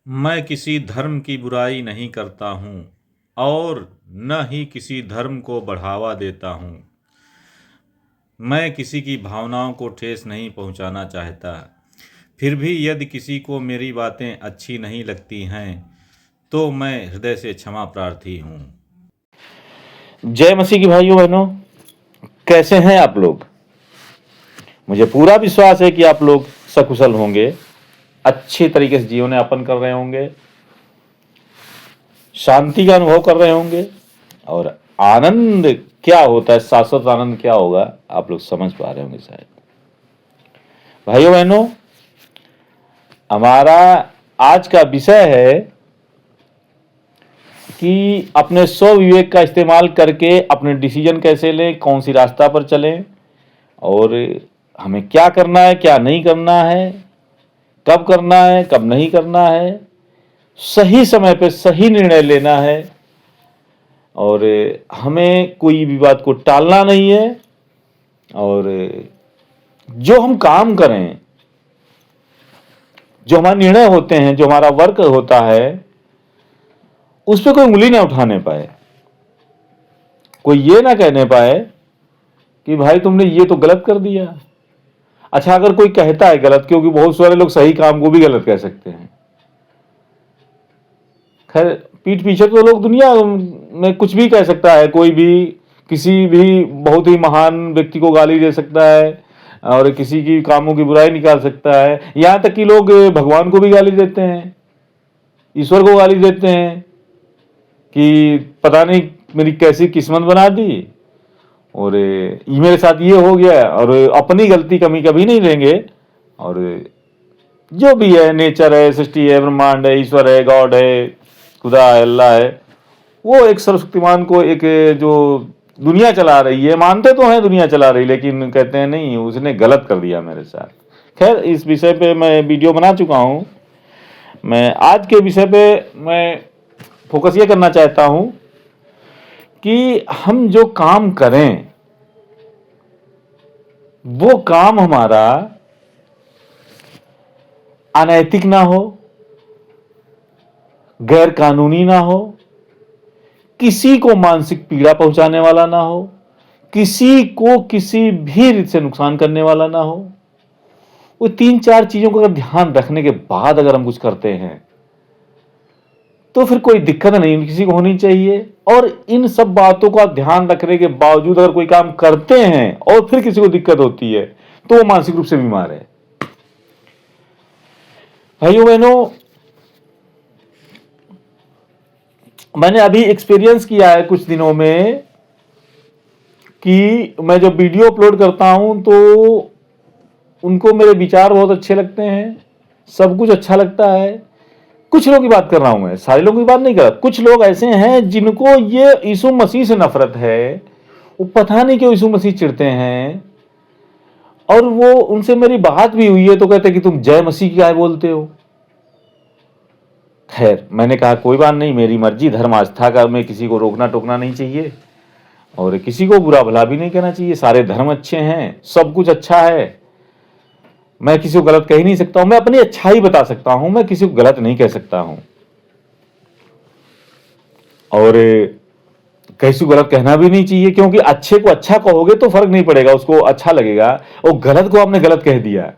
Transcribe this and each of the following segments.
मैं किसी धर्म की बुराई नहीं करता हूँ और न ही किसी धर्म को बढ़ावा देता हूँ। मैं किसी की भावनाओं को ठेस नहीं पहुँचाना चाहता। फिर भी यदि किसी को मेरी बातें अच्छी नहीं लगती हैं तो मैं हृदय से क्षमा प्रार्थी हूँ। जय मसीह की भाइयों बहनों, कैसे हैं आप लोग। मुझे पूरा विश्वास है कि आप लोग सकुशल होंगे, अच्छे तरीके से जीवन यापन कर रहे होंगे, शांति का अनुभव कर रहे होंगे और आनंद क्या होता है, शाश्वत आनंद क्या होगा, आप लोग समझ पा रहे होंगे शायद। भाइयों बहनों, हमारा आज का विषय है कि अपने स्व विवेक का इस्तेमाल करके अपने डिसीजन कैसे लें, कौन सी रास्ता पर चलें और हमें क्या करना है, क्या नहीं करना है, कब करना है, कब नहीं करना है, सही समय पे सही निर्णय लेना है और हमें कोई भी बात को टालना नहीं है और जो हम काम करें, जो हमारे निर्णय होते हैं, जो हमारा वर्क होता है, उस पर कोई उंगली ना उठाने पाए, कोई ये ना कहने पाए कि भाई तुमने ये तो गलत कर दिया। अच्छा, अगर कोई कहता है गलत, क्योंकि बहुत सारे लोग सही काम को भी गलत कह सकते हैं। खैर, पीठ पीछे तो लोग दुनिया में कुछ भी कह सकता है, कोई भी किसी भी बहुत ही महान व्यक्ति को गाली दे सकता है और किसी की कामों की बुराई निकाल सकता है। यहां तक कि लोग भगवान को भी गाली देते हैं, ईश्वर को गाली देते हैं कि पता नहीं मेरी कैसी किस्मत बना दी और ये मेरे साथ ये हो गया, और अपनी गलती कमी कभी नहीं लेंगे। और जो भी है, नेचर है, सृष्टि है, ब्रह्मांड है, ईश्वर है, गॉड है, खुदा है, अल्लाह है, वो एक सर्वशक्तिमान को, एक जो दुनिया चला रही है, मानते तो हैं दुनिया चला रही, लेकिन कहते हैं नहीं, उसने गलत कर दिया मेरे साथ। खैर, इस विषय पे मैं वीडियो बना चुका हूं। मैं आज के विषय पे मैं फोकस ये करना चाहता हूं कि हम जो काम करें वो काम हमारा अनैतिक ना हो, गैर कानूनी ना हो, किसी को मानसिक पीड़ा पहुंचाने वाला ना हो, किसी को किसी भी रीत से नुकसान करने वाला ना हो। वो 3-4 चीजों का अगर ध्यान रखने के बाद अगर हम कुछ करते हैं तो फिर कोई दिक्कत नहीं किसी को होनी चाहिए। और इन सब बातों का ध्यान रखने के बावजूद अगर कोई काम करते हैं और फिर किसी को दिक्कत होती है तो वो मानसिक रूप से बीमार है। भाइयों बहनों, मैंने अभी एक्सपीरियंस किया है कुछ दिनों में कि मैं जब वीडियो अपलोड करता हूं तो उनको मेरे विचार बहुत अच्छे लगते हैं, सब कुछ अच्छा लगता है। कुछ लोगों की बात कर रहा हूं मैं, सारे लोगों की बात नहीं कर रहा। कुछ लोग ऐसे हैं जिनको ये यीशु मसीह से नफरत है, वो पता नहीं क्यों यीशु मसीह चिढ़ते हैं, और वो उनसे मेरी बात भी हुई है तो कहते हैं कि तुम जय मसीह क्या बोलते हो। खैर, मैंने कहा कोई बात नहीं, मेरी मर्जी, धर्म आस्था का में किसी को रोकना टोकना नहीं चाहिए और किसी को बुरा भला भी नहीं कहना चाहिए। सारे धर्म अच्छे हैं, सब कुछ अच्छा है, मैं किसी को गलत कह ही नहीं सकता हूं। मैं अपनी अच्छाई बता सकता हूं, मैं किसी को गलत नहीं कह सकता हूं और किसी को गलत कहना भी नहीं चाहिए, क्योंकि अच्छे को अच्छा कहोगे तो फर्क नहीं पड़ेगा, उसको अच्छा लगेगा। और गलत को आपने गलत कह दिया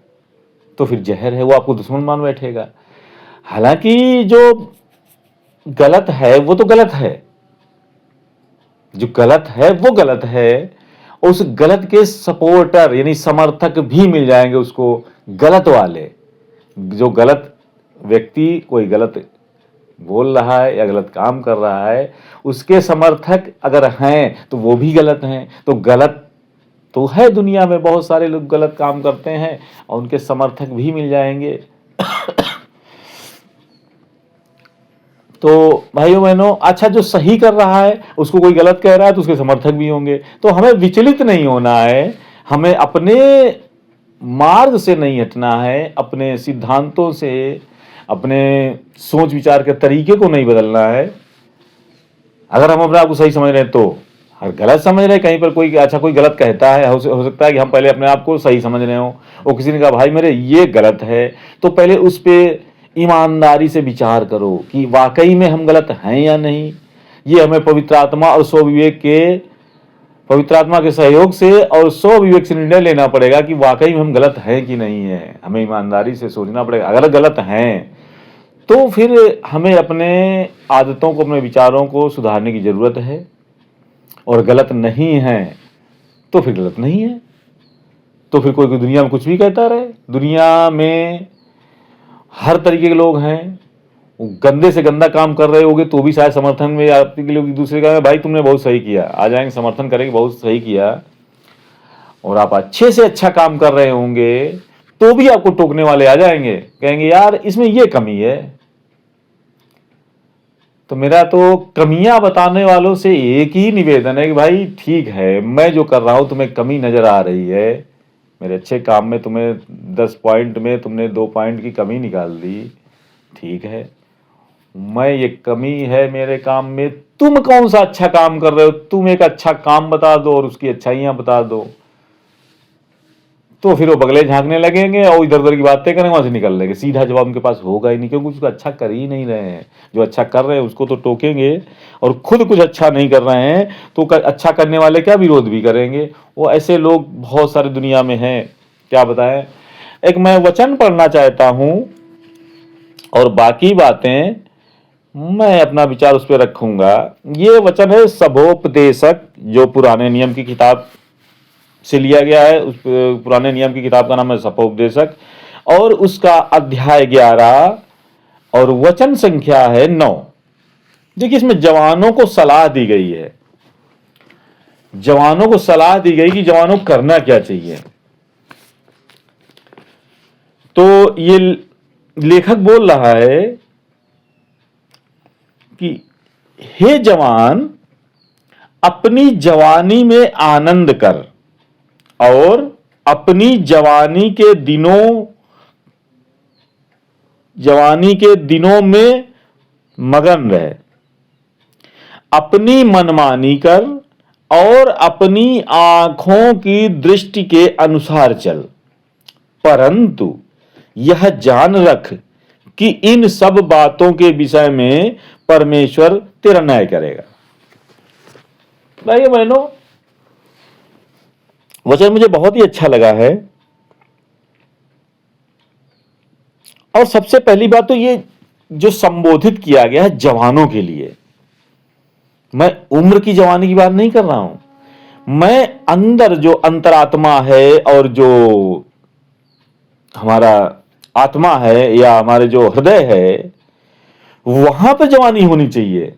तो फिर जहर है, वो आपको दुश्मन मान बैठेगा। हालांकि जो गलत है वो तो गलत है, जो गलत है वो गलत है, उस गलत के सपोर्टर यानी समर्थक भी मिल जाएंगे उसको, गलत वाले। जो गलत व्यक्ति कोई गलत बोल रहा है या गलत काम कर रहा है, उसके समर्थक अगर हैं तो वो भी गलत हैं। तो गलत तो है, दुनिया में बहुत सारे लोग गलत काम करते हैं और उनके समर्थक भी मिल जाएंगे। तो भाइयों बहनों, अच्छा, जो सही कर रहा है उसको कोई गलत कह रहा है तो उसके समर्थक भी होंगे। तो हमें विचलित नहीं होना है, हमें अपने मार्ग से नहीं हटना है, अपने सिद्धांतों से, अपने सोच विचार के तरीके को नहीं बदलना है। अगर हम अपने आप को सही समझ रहे हैं तो, अगर गलत समझ रहे हैं कहीं पर कोई, अच्छा कोई गलत कहता है, हो सकता है कि हम पहले अपने आप को सही समझ रहे हो, और किसी ने कहा भाई मेरे ये गलत है, तो पहले उस पर ईमानदारी से विचार करो कि वाकई में हम गलत हैं या नहीं। ये हमें पवित्र आत्मा और पवित्र आत्मा के सहयोग से और स्वविवेक से निर्णय लेना पड़ेगा कि वाकई में हम गलत हैं कि नहीं है। हमें ईमानदारी से सोचना पड़ेगा। अगर गलत हैं तो फिर हमें अपने आदतों को, अपने विचारों को सुधारने की ज़रूरत है, और गलत नहीं है तो फिर गलत नहीं है। तो फिर कोई दुनिया में कुछ भी कहता रहे। दुनिया में हर तरीके के लोग हैं, गंदे से गंदा काम कर रहे होंगे तो भी शायद समर्थन में आपके लोग एक दूसरे का, भाई तुमने बहुत सही किया, आ जाएंगे समर्थन करेंगे, बहुत सही किया। और आप अच्छे से अच्छा काम कर रहे होंगे तो भी आपको टोकने वाले आ जाएंगे, कहेंगे यार इसमें ये कमी है। तो मेरा तो कमियां बताने वालों से एक ही निवेदन है कि भाई ठीक है, मैं जो कर रहा हूं तुम्हें कमी नजर आ रही है, मेरे अच्छे काम में तुम्हें 10 पॉइंट में तुमने 2 पॉइंट की कमी निकाल दी, ठीक है, मैं ये कमी है मेरे काम में, तुम कौन सा अच्छा काम कर रहे हो, तुम एक अच्छा काम बता दो और उसकी अच्छाइयां बता दो। तो फिर वो बगले झांकने लगेंगे और इधर उधर की बातें करेंगे, वहां से निकल लेंगे। सीधा जवाब उनके पास होगा ही नहीं, क्योंकि उसको अच्छा कर ही नहीं रहे हैं। जो अच्छा कर रहे हैं उसको तो टोकेंगे, और खुद कुछ अच्छा नहीं कर रहे हैं तो अच्छा करने वाले क्या विरोध भी करेंगे। वो ऐसे लोग बहुत सारी दुनिया में हैं, क्या बताएं। एक मैं वचन पढ़ना चाहता हूं और बाकी बातें मैं अपना विचार उस पर रखूंगा। ये वचन है सबोपदेशक, जो पुराने नियम की किताब से लिया गया है। उस पुराने नियम की किताब का नाम है सबोपदेशक, और उसका अध्याय 11 और वचन संख्या है 9। देखिए इसमें जवानों को सलाह दी गई है, जवानों को सलाह दी गई कि जवानों को करना क्या चाहिए। तो ये लेखक बोल रहा है कि हे जवान, अपनी जवानी में आनंद कर और अपनी जवानी के दिनों में मगन रहे। अपनी मनमानी कर और अपनी आंखों की दृष्टि के अनुसार चल, परंतु यह जान रख कि इन सब बातों के विषय में परमेश्वर तेरा न्याय करेगा। भाइयों बहनों, वचन मुझे बहुत ही अच्छा लगा है। और सबसे पहली बात तो ये जो संबोधित किया गया है जवानों के लिए, मैं उम्र की जवानी की बात नहीं कर रहा हूं, मैं अंदर जो अंतरात्मा है और जो हमारा आत्मा है या हमारे जो हृदय है, वहां पर जवानी होनी चाहिए।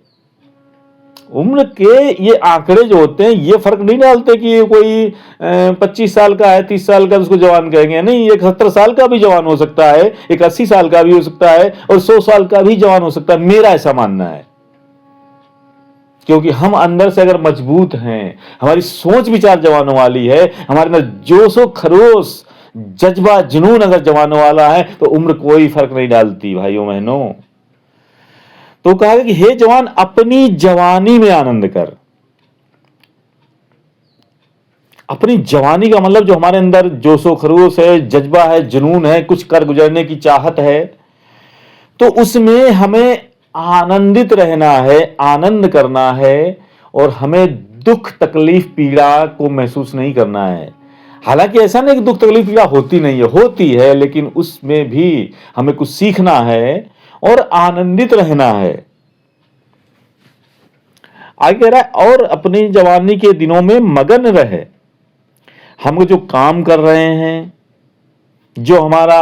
उम्र के ये आंकड़े जो होते हैं ये फर्क नहीं डालते कि ये कोई 25 साल का है, 30 साल का उसको जवान कहेंगे, नहीं, एक 70 साल का भी जवान हो सकता है, एक 80 साल का भी हो सकता है और 100 साल का भी जवान हो सकता है। मेरा ऐसा मानना है, क्योंकि हम अंदर से अगर मजबूत हैं, हमारी सोच विचार जवानों वाली है, हमारे अंदर जोशो खरोश जज्बा जुनून अगर जवानों वाला है, तो उम्र कोई फर्क नहीं डालती भाइयों बहनों। तो कहा कि हे जवान, अपनी जवानी में आनंद कर। अपनी जवानी का मतलब जो हमारे अंदर जोशो खरोश है, जज्बा है, जुनून है, कुछ कर गुजरने की चाहत है, तो उसमें हमें आनंदित रहना है, आनंद करना है, और हमें दुख तकलीफ पीड़ा को महसूस नहीं करना है। हालांकि ऐसा नहीं कि दुख तकलीफ पीड़ा होती नहीं है, होती है, लेकिन उसमें भी हमें कुछ सीखना है और आनंदित रहना है। आगे कह रहा है और अपनी जवानी के दिनों में मगन रहे। हम जो काम कर रहे हैं, जो हमारा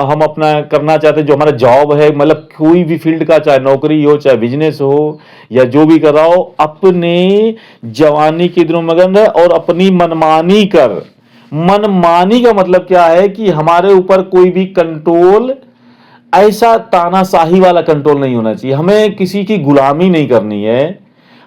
हम अपना करना चाहते हैं, जो हमारा जॉब है, मतलब कोई भी फील्ड का, चाहे नौकरी हो, चाहे बिजनेस हो, या जो भी कर रहा हो, अपने जवानी के दिनों में मगन रहे और अपनी मनमानी कर। मनमानी का मतलब क्या है कि हमारे ऊपर कोई भी कंट्रोल, ऐसा तानाशाही वाला कंट्रोल नहीं होना चाहिए। हमें किसी की गुलामी नहीं करनी है,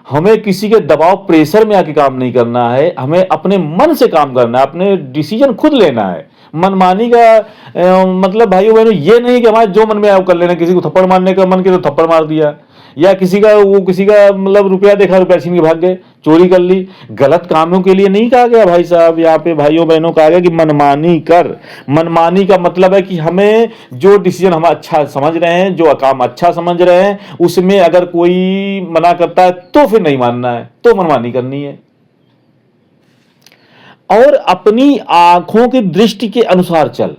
हमें किसी के दबाव प्रेशर में आके काम नहीं करना है, हमें अपने मन से काम करना है, अपने डिसीजन खुद लेना है। मनमानी का मतलब भाइयों बहनों ये नहीं कि हमारे जो मन में आया वो कर लेना। किसी को थप्पड़ मारने का मन किया तो थप्पड़ मार दिया, या किसी का मतलब रुपया देखा, रुपया छीन के भाग गए, चोरी कर ली। गलत कामों के लिए नहीं कहा गया भाई साहब, यहाँ पे भाइयों बहनों कहा गया कि मनमानी कर। मनमानी का मतलब है कि हमें जो डिसीजन हम अच्छा समझ रहे हैं, जो काम अच्छा समझ रहे हैं, उसमें अगर कोई मना करता है तो फिर नहीं मानना है, तो मनमानी करनी है। और अपनी आंखों की दृष्टि के अनुसार चल।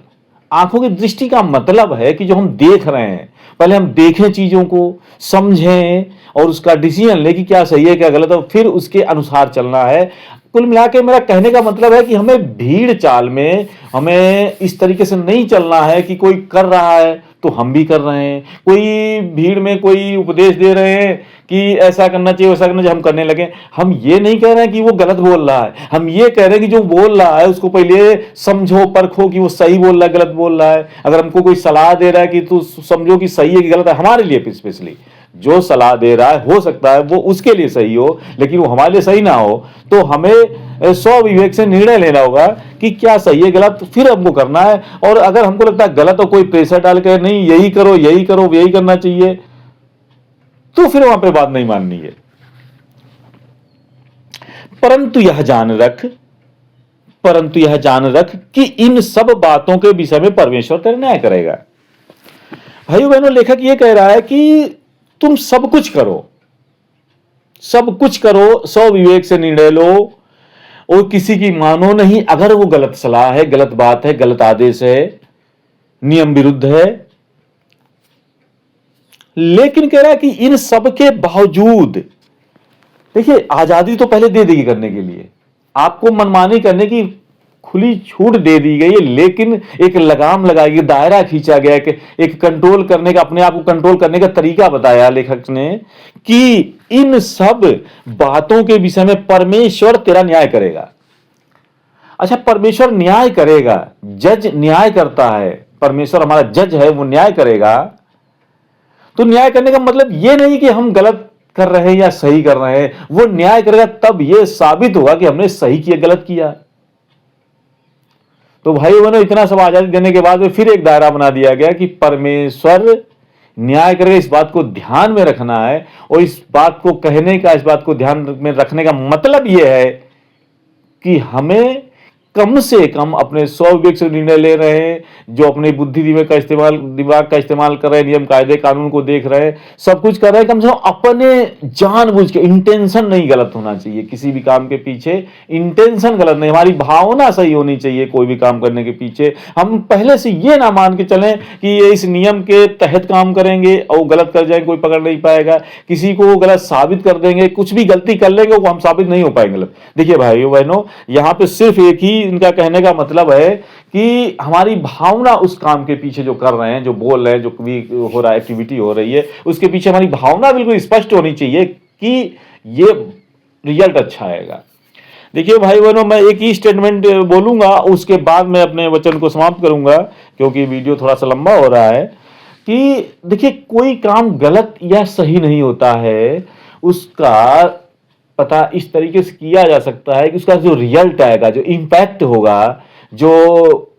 आंखों की दृष्टि का मतलब है कि जो हम देख रहे हैं, पहले हम देखें, चीजों को समझें और उसका डिसीजन ले कि क्या सही है क्या गलत है, फिर उसके अनुसार चलना है। कुल मिला के मेरा कहने का मतलब है कि हमें भीड़ चाल में हमें इस तरीके से नहीं चलना है कि कोई कर रहा है तो हम भी कर रहे हैं, कोई भीड़ में कोई उपदेश दे रहे हैं कि ऐसा करना चाहिए वैसा करना चाहिए, हम करने लगे। हम ये नहीं कह रहे हैं कि वो गलत बोल रहा है, हम ये कह रहे हैं कि जो बोल रहा है उसको पहले समझो, परखो कि वो सही बोल रहा है गलत बोल रहा है। अगर हमको कोई सलाह दे रहा है कि तू समझो कि सही है कि गलत है, हमारे लिए स्पेशली जो सलाह दे रहा है हो सकता है वो उसके लिए सही हो, लेकिन वो हमारे लिए सही ना हो, तो हमें स्वविवेक से निर्णय लेना होगा कि क्या सही है गलत, फिर हमको करना है। और अगर हमको लगता है गलत, तो कोई प्रेशर डाल के नहीं यही करो यही करो यही करना चाहिए, तो फिर वहां पे बात नहीं माननी है। परंतु यह जान रख कि इन सब बातों के विषय में परमेश्वर तेरा न्याय करेगा। भाइयों बहनों, लेखक ये कह रहा है कि तुम सब कुछ करो, स्वविवेक से निर्णय लो और किसी की मानो नहीं। अगर वो गलत सलाह है, गलत बात है, गलत आदेश है, नियम विरुद्ध है, लेकिन कह रहा है कि इन सब के बावजूद, देखिए आजादी तो पहले दे देगी करने के लिए, आपको मनमानी करने की खुली छूट दे दी गई है, लेकिन एक लगाम लगाई गई, दायरा खींचा गया, एक कंट्रोल करने का, अपने आप को कंट्रोल करने का तरीका बताया लेखक ने कि इन सब बातों के विषय में परमेश्वर तेरा न्याय करेगा। अच्छा, परमेश्वर न्याय करेगा, जज न्याय करता है, परमेश्वर हमारा जज है, वो न्याय करेगा। तो न्याय करने का मतलब यह नहीं कि हम गलत कर रहे हैं या सही कर रहे हैं, वो न्याय करेगा तब यह साबित होगा कि हमने सही किया गलत किया। तो भाई बहनों, इतना सब आजादी देने के बाद में फिर एक दायरा बना दिया गया कि परमेश्वर न्याय करेगा, इस बात को ध्यान में रखना है। और इस बात को कहने का, इस बात को ध्यान में रखने का मतलब यह है कि हमें कम से कम अपने स्वविवेक से निर्णय ले रहे हैं, जो अपने बुद्धि दिमाग का इस्तेमाल कर रहे हैं, नियम कायदे कानून को देख रहे हैं, सब कुछ कर रहे हैं, कम से कम अपने जानबूझ के, इंटेंशन नहीं गलत होना चाहिए किसी भी काम के पीछे, इंटेंशन गलत नहीं, हमारी भावना सही होनी चाहिए कोई भी काम करने के पीछे। हम पहले से ये ना मान के चलें कि ये इस नियम के तहत काम करेंगे और गलत कर जाएंगे, कोई पकड़ नहीं पाएगा, किसी को गलत साबित कर देंगे, कुछ भी गलती कर लेंगे वो हम साबित नहीं हो पाएंगे गलत। देखिए भाइयों बहनों, यहां पे सिर्फ एक ही इनका कहने का मतलब है कि हमारी भावना उस काम के पीछे जो कर रहे हैं, जो बोल रहे हैं, जो भी हो रहा है, एक्टिविटी हो रही है, उसके पीछे हमारी भावना बिल्कुल स्पष्ट होनी चाहिए कि ये रिजल्ट अच्छा आएगा। देखिए भाई बहनों, मैं एक ही स्टेटमेंट बोलूंगा, उसके बाद मैं अपने वचन को समाप्त करूंगा क्योंकि वीडियो थोड़ा सा लंबा हो रहा है। कि देखिए, कोई काम गलत या सही नहीं होता है, उसका पता इस तरीके से किया जा सकता है कि उसका जो रिजल्ट आएगा, जो इंपैक्ट होगा, जो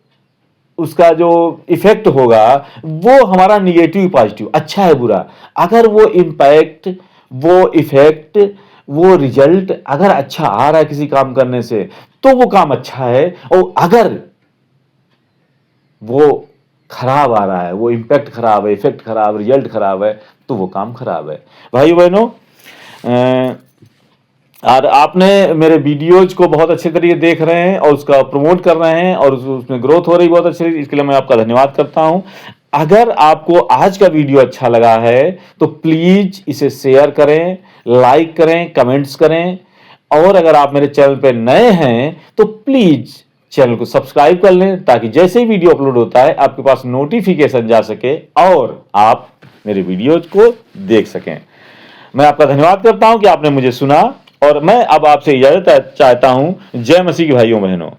उसका जो इफेक्ट होगा, वो हमारा निगेटिव पॉजिटिव, अच्छा है बुरा, अगर वो इंपैक्ट, वो इफेक्ट, वो रिजल्ट अगर अच्छा आ रहा है किसी काम करने से, तो वो काम अच्छा है। और अगर वो खराब आ रहा है, वो इंपैक्ट खराब है, इफेक्ट खराब, रिजल्ट खराब है, तो वो काम खराब है। भाई बहनों, और आपने मेरे वीडियोज को बहुत अच्छे तरीके देख रहे हैं और उसका प्रमोट कर रहे हैं और उसमें ग्रोथ हो रही बहुत अच्छी, इसके लिए मैं आपका धन्यवाद करता हूं। अगर आपको आज का वीडियो अच्छा लगा है तो प्लीज इसे शेयर करें, लाइक करें, कमेंट्स करें। और अगर आप मेरे चैनल पर नए हैं तो प्लीज चैनल को सब्सक्राइब कर लें, ताकि जैसे ही वीडियो अपलोड होता है आपके पास नोटिफिकेशन जा सके और आप मेरे वीडियोज को देख सकें। मैं आपका धन्यवाद करता हूं कि आपने मुझे सुना और मैं अब आपसे इजाजत चाहता हूं। जय मसीह के भाइयों बहनों।